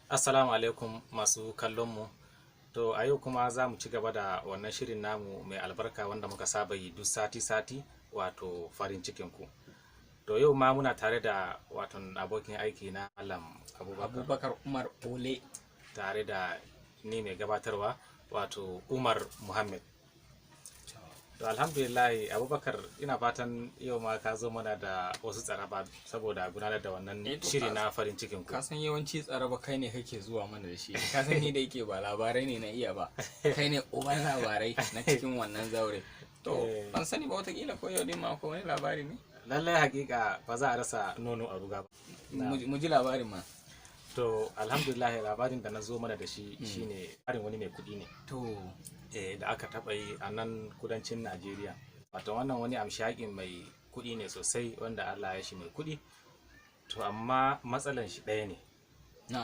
Assalamu alaikum masu kallon mu. To a yau kuma za mu ci gaba da wannan shirin namu mai albarka wanda muka saba yi duk sati-sati, wato farin cikin ku. To yau ma muna tare da abokin aiki na Malam Abubakar Umar Ole, tare da ni mai gabatarwa wato Umar Muhammad. To alhamdulillah Abubakar, ina fatan yau ma ka zo mana da wasu tsaraba saboda gudanar da wannan shiri na farin cikin ku. ka san yawanci tsaraba kai ne kake zuwa mana da shi. Ka san ni da yake ba labarai ne na iya ba, kai ne uban labarai na cikin wannan zaure. To ban sani ba, watakila ko yau din ma ko wani labari ne. Lallai hakika ba za a rasa nono a ruga ba. Mu ji labarin ma. To alhamdulillah, labarin da na zo mana da shi shine harin wani mai kuɗi ne. To Da aka taɓa yi a nan kudancin Najeriya. Wato wannan wani amshakin mai kuɗi ne sosai, wanda Allah ya shi mai kuɗi. To amma matsalan shi ɗaya ne.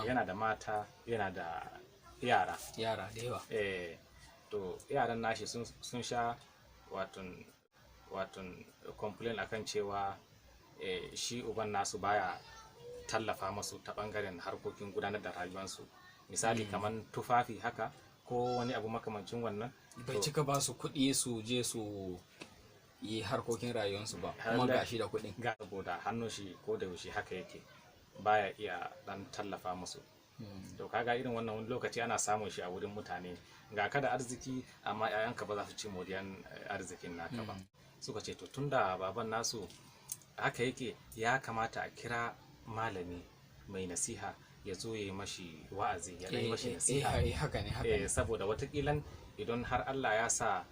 Yana da mata, yana da yara. Yara da yawa. To yaran nashi sun sha waton complain akan cewa shi uban nasu baya tallafa masu ta bangaren harkokin gudanar da rayuwarsu. Misali kamar tufafi haka ko wani abu makamancin wannan. Bai cika ba su kuɗi su je su yi harkokin rayuwarsu ba, kuma gashi da kuɗin. Ga saboda hannun shi ko da yaushe haka yake, baya iya dan tallafa musu. To kaga irin wannan wani lokaci ana samun shi a wurin mutane, ga ka da arziki amma 'ya'yanka ba za su ci moriyan arzikin naka ba. Suka ce to tunda baban nasu haka yake, ya kamata a kira malami mai nasiha ya zo ya yi mashi wa'azi, ya yi mashi nasiha. Haka ne. Saboda watakilan idan har Allah ya sa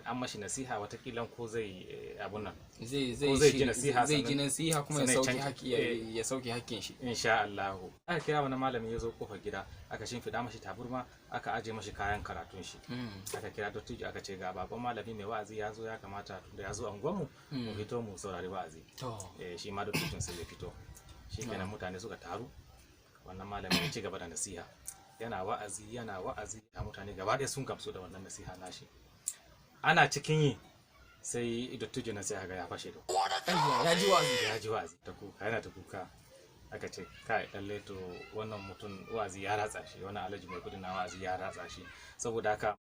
an mashi nasiha, watakilan ko zai abun nan, zai ji nasiha kuma ya sauke hakkin shi insha Allah. Aka kira wani malami ya zo kofar gida, aka shimfiɗa mashi taburma, aka aje mashi kayan karatun shi. Aka kira dattijo aka ce ga baban malami mai wa'azi ya zo, ya kamata da ya zo anguwanmu mu fito mu saurari wa'azi. Shi ma dattijon sai ya fito. Shi kenan mutane suka taru, wannan malami ya ci gaba da nasiha, yana wa'azi a mutane gaba ɗaya sun gamsu da wannan nasiha nashi. Ana cikin yi sai dattijo na sai haga ya fashe da ya ji wa'azi ta kuka, yana ta kuka. Aka ce kai lalle to wannan mutum wa'azi ya ratsa shi, wannan alhaji mai kudin na wa'azi ya ratsa shi. Saboda haka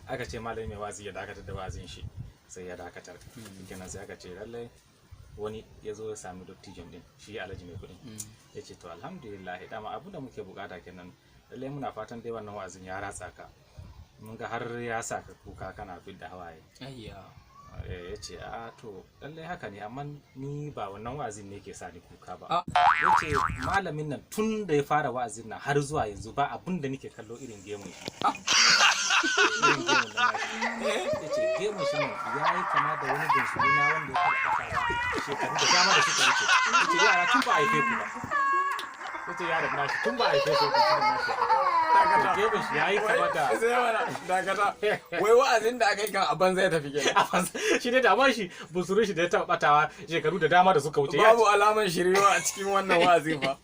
aka ce malami mai wa'azi ya dakatar da wa'azin shi, sai ya dakatar. Kenan sai aka ce lalle wani ya zo ya sami dattijon din, shi alhaji mai kudin. Ya ce to alhamdulillah, dama abin da muke bukata kenan, lalle muna fatan dai wannan wa'azin ya ratsa ka, mun ga har ya sa ka kuka kana fidda hawaye. Ya ce a to lallai haka ne, amma ni ba wannan wa'azin ne ke sa ni kuka ba. Ya ce malamin nan tun da ya fara wa'azin nan har zuwa yanzu ba abin da nake kallo irin gemun shi. Ya ce gemun shi nan ya yi kama da wani bunsuru na wanda ya taɓa ƙasa ba shekaru da dama da suka wuce. Ya ce yara tun ba a haife ku ba. Ya ce yara nashi tun ba a haife ku ba. Gefen shi ya yi kama da dakata. Wai wa'azin da aka yi kan abin zai tafi kenan. Shi ne da shi busurun shi da ya taɓa ɓatawa shekaru da dama da suka wuce. Babu alaman shiriwa a cikin wannan wa'azi fa.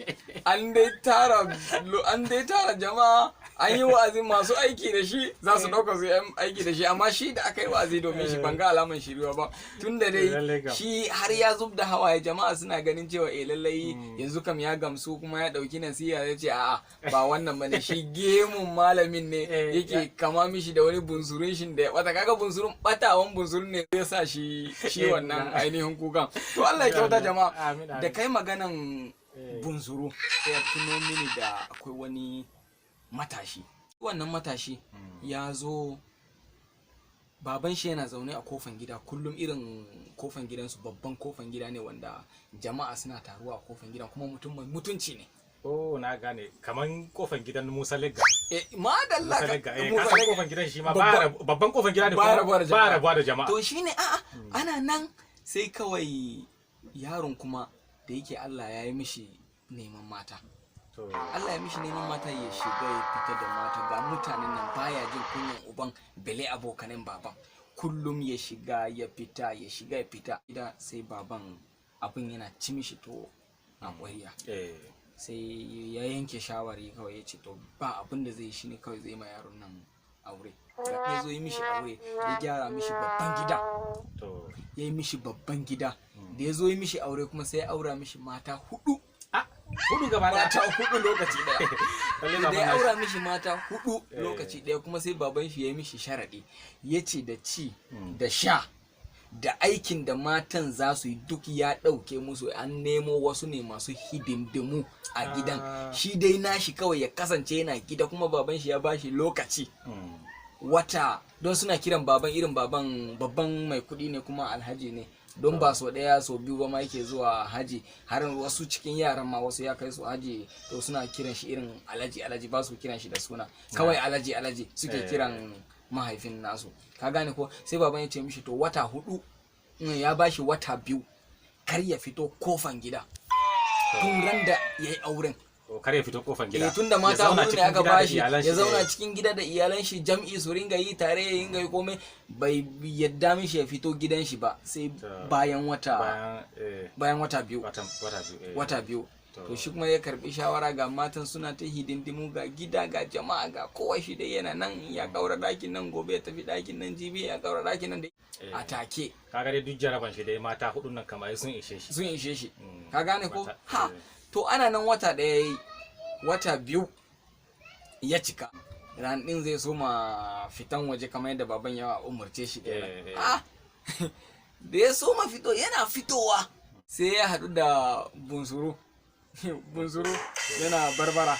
An dai tara jama'a, an yi wa'azin masu aiki da shi za su ɗauka su yi aiki da shi, amma shi da aka yi wa'azi domin shi ban ga alaman shiriwa ba. Tun da dai shi har ya zub da hawaye, jama'a suna ganin cewa lallai yanzu kam ya gamsu kuma ya ɗauki nasiha. Ya ce a'a ba wannan bane, shi gemun malamin ne yake kama mishi da wani bunsurun shi da wata kaga bunsurun batawan bunsurun ne ya sa shi wannan ainihin kukan. To Allah ya kyauta jama'a. Da kai maganan bunsuru ya tuno mini da akwai wani matashi. Wannan matashi ya zo, baban shi yana zaune a kofan gida kullum, irin kofan gidansu babban kofan gida ne wanda jama'a suna taruwa a kofan gidan, kuma mutum mai mutunci ne. Oh, na gane, kaman kofan gidan Musa Legga. Madalla Musa Legga. Kasan kofan gidan shi ma babban kofan gida ne, ba rabuwa da jama'a. To shine ana nan sai kawai yaron kuma da yake Allah ya yi mishi neman mata. Allah ya mishi neman mata, ya shiga ya fita da mata, ga mutanen nan baya jin kunyan uban bele abokanen baban. Kullum ya shiga ya fita, ya shiga ya fita. Ida sai baban abin yana ci mishi to a ƙwariya. Sai ya yanke shawari kawai, ya ce to ba abin da zai shi ne kawai zai ma yaron nan aure. Ya zo yi mishi aure, ya gyara mishi babban gida, ya yi mishi babban gida. Da ya zo yi mishi aure kuma sai ya aura mishi mata 4. hudu gaba daya mata 4 lokaci daya. Lalle Da baban ya nashi. aura mishi mata 4 lokaci daya kuma sai baban shi ya mishi sharaɗi ya ce da ci da sha da aikin da matan za su yi duk ya ɗauke musu, an nemo wasu ne masu hidindimu a gidan. Shi dai nashi kawai ya kasance yana gida, kuma baban shi ya bashi lokaci wata, don suna kiran baban irin babban mai kuɗi ne kuma alhaji ne, don ba so ɗaya so biyu ba ma yake zuwa haji, har wasu cikin yaran ma wasu ya kai su haji, to suna kiran shi irin alhaji ba su kiran shi da suna, kawai alhaji suke kiran mahaifin nasu, ka gane ko. Sai baban ya ce mishi to wata 4 ya bashi wata 2 kar ya fito kofan gida tun ran da yayi auren. Kar ya fito kofan gida. Tunda mata 4 ne aka bashi, ya zauna cikin cikin gida da iyalan shi, jam'i su ringa yi tare, ya ringa yi komai. Bai yadda mishi ya fito gidan shi ba sai bayan wata biyu. Wata biyu. To shi kuma ya karbi shawara, ga matan suna ta hidindimu, ga gida, ga jama'a, ga kowa shi dai yana nan, ya kaura dakin nan, gobe ya tafi dakin nan, jibi ya kaura dakin nan, dai a take. Kaga dai duk jaraban shi dai mata 4 nan kamar sun ishe shi. Ka gane ko. To ana nan wata ɗaya yayi, wata 2 ya cika, ran din zai soma fitan waje kamar yadda baban ya umurce shi da ya soma fito, yana fitowa sai ya haɗu da bunsuru yana barbara,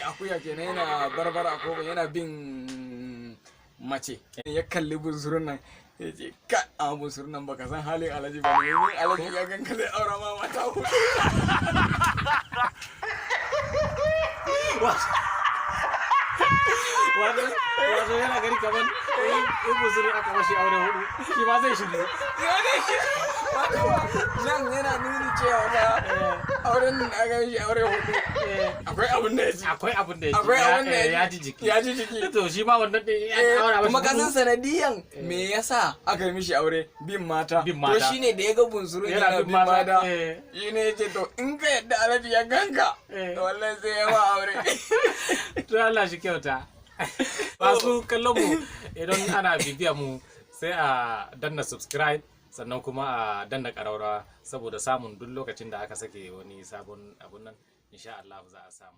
akuya kenan, yana barbara ko yana bin mace. Ya kalli bunsurun nan ya ce ka a bunsurun nan baka san halin alhaji ba ne, alhaji ya ganka zai aura ma mata 4. wato yana gani kamar in buzuri aka mashi aure 4 shi ma zai shigo. Nan yana nuni cewa ba auren da aka yi aure 4 akwai abin da ya ji jiki. To shi ma wannan din ya aura mashi. Kuma kasan sanadiyan me yasa aka yi mishi aure, bin mata. To shine da ya ga bunsuru yana bin mata, shi ne ya ce to in ka yadda alhaji ya ganka to wallahi sai ya ba aure. To Allah shi kyauta. Masu kallon mu, idan ana bibiya mu sai a danna subscribe, sannan kuma a danna ƙaraurawa saboda samun duk lokacin da aka sake wani sabon abun nan, insha Allah za a samu.